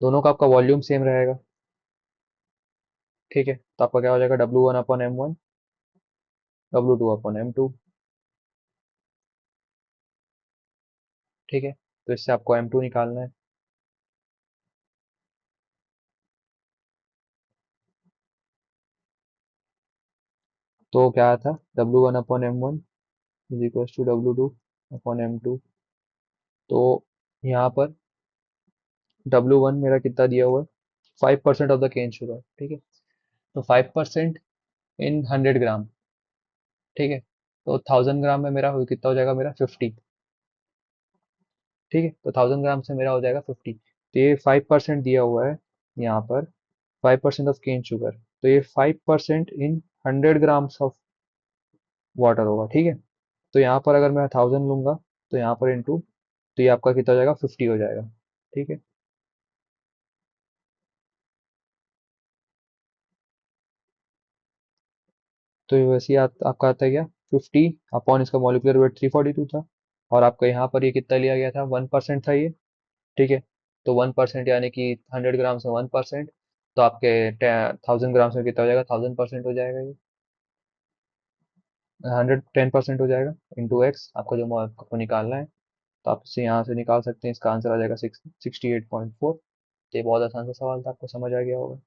Speaker 1: दोनों का आपका वॉल्यूम सेम रहेगा, ठीक है, तो आपका क्या हो जाएगा W1 upon M1 W2 upon M2, ठीक है, तो इससे आपको M2 निकालना है। तो क्या आया था W1 upon M1 is equal to W2 upon M2, तो यहाँ पर W1 मेरा कितना दिया हुआ है 5% ऑफ द केन शुगर, ठीक है, तो 5% इन 100 ग्राम, ठीक है, तो 1000 ग्राम में मेरा कितना हो जाएगा मेरा 50, ठीक है, तो 1000 ग्राम से मेरा हो जाएगा 50, तो ये 5% दिया हुआ है यहाँ पर, 5% ऑफ केन शुगर, तो ये 5% इन 100 ग्राम्स ऑफ वाटर होगा, ठीक है। तो यहाँ पर अगर मैं 1000 लूंगा, तो यहाँ पर इंटू, तो ये आपका कितना हो जाएगा, 50 हो जाएगा। ठीक है। तो ये वैसे ही आपका आता है क्या, 50 अपॉन इसका मॉलिक्यूलर वेट 342 था, और आपका यहाँ पर ये कितना लिया गया था, 1% था ये। ठीक है। तो 1% यानी कि 100 ग्राम से 1%, तो आपके 1000 ग्राम से कितना हो जाएगा, 1000% हो जाएगा ये, 110% हो जाएगा, इंटू एक्स आपका जो आपको निकालना है। तो आप इसे यहाँ से निकाल सकते हैं, इसका आंसर आ जाएगा 68.4। ये बहुत आसान सा सवाल था, आपको समझ आ गया होगा।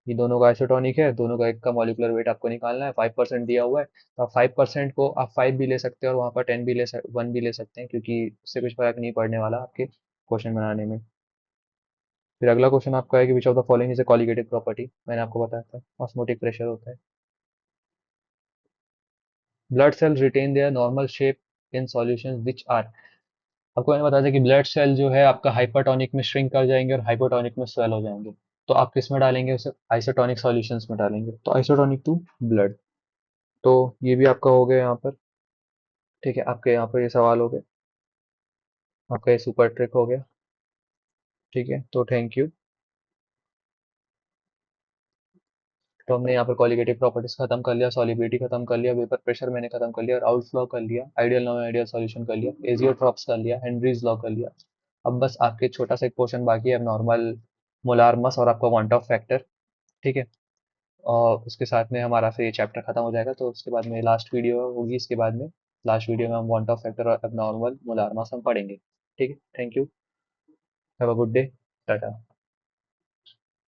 Speaker 1: ये दोनों का आइसोटोनिक है, दोनों का एक का मॉलिक्यूलर वेट आपको निकालना है, 5% दिया हुआ है, तो आप 5% को आप 5 भी ले सकते हैं और वहाँ पर 10 भी 1 भी ले सकते हैं, क्योंकि उससे कुछ फर्क नहीं पड़ने वाला आपके क्वेश्चन बनाने में। फिर अगला क्वेश्चन आपका है कि which of the following is a colligative property, मैंने आपको बताया था ऑस्मोटिक प्रेशर होता है। Blood cells retain their normal shape in solutions which are, आपको मैंने बताया था कि ब्लड सेल जो है आपका हाइपरटोनिक में श्रिंक कर जाएंगे और हाइपोटोनिक में स्वेल हो जाएंगे। तो आप किस में डालेंगे उसे, आइसोटोनिक सॉल्यूशंस में डालेंगे, तो आइसोटोनिक टू ब्लड। तो ये भी आपका हो गया यहाँ पर। ठीक है, आपके यहाँ पर ये सवाल हो गए, आपका ये सुपर ट्रिक हो गया। ठीक है, तो थैंक यू। तो हमने यहाँ पर कॉलिगेटिव प्रॉपर्टीज खत्म कर लिया, सॉलिबिलिटी खत्म कर लिया, वेपर प्रेशर मैंने खत्म कर लिया, राउल्स लॉ कर लिया, आइडियल नॉन आइडियल सॉल्यूशन कर लिया, एजियोट्रॉप्स कर लिया, हेनरीज लॉ कर लिया। अब बस आपके छोटा सा एक पोर्शन बाकी है, नॉर्मल मोलार मस और आपका वांट ऑफ फैक्टर। ठीक है। और उसके साथ में हमारा फिर ये चैप्टर खत्म हो जाएगा, तो उसके बाद में लास्ट वीडियो होगी, इसके बाद में लास्ट वीडियो में हम वांट ऑफ फैक्टर और अब नॉर्मल मोलार मस हम पढ़ेंगे। ठीक है, thank you, have a good day, Tata.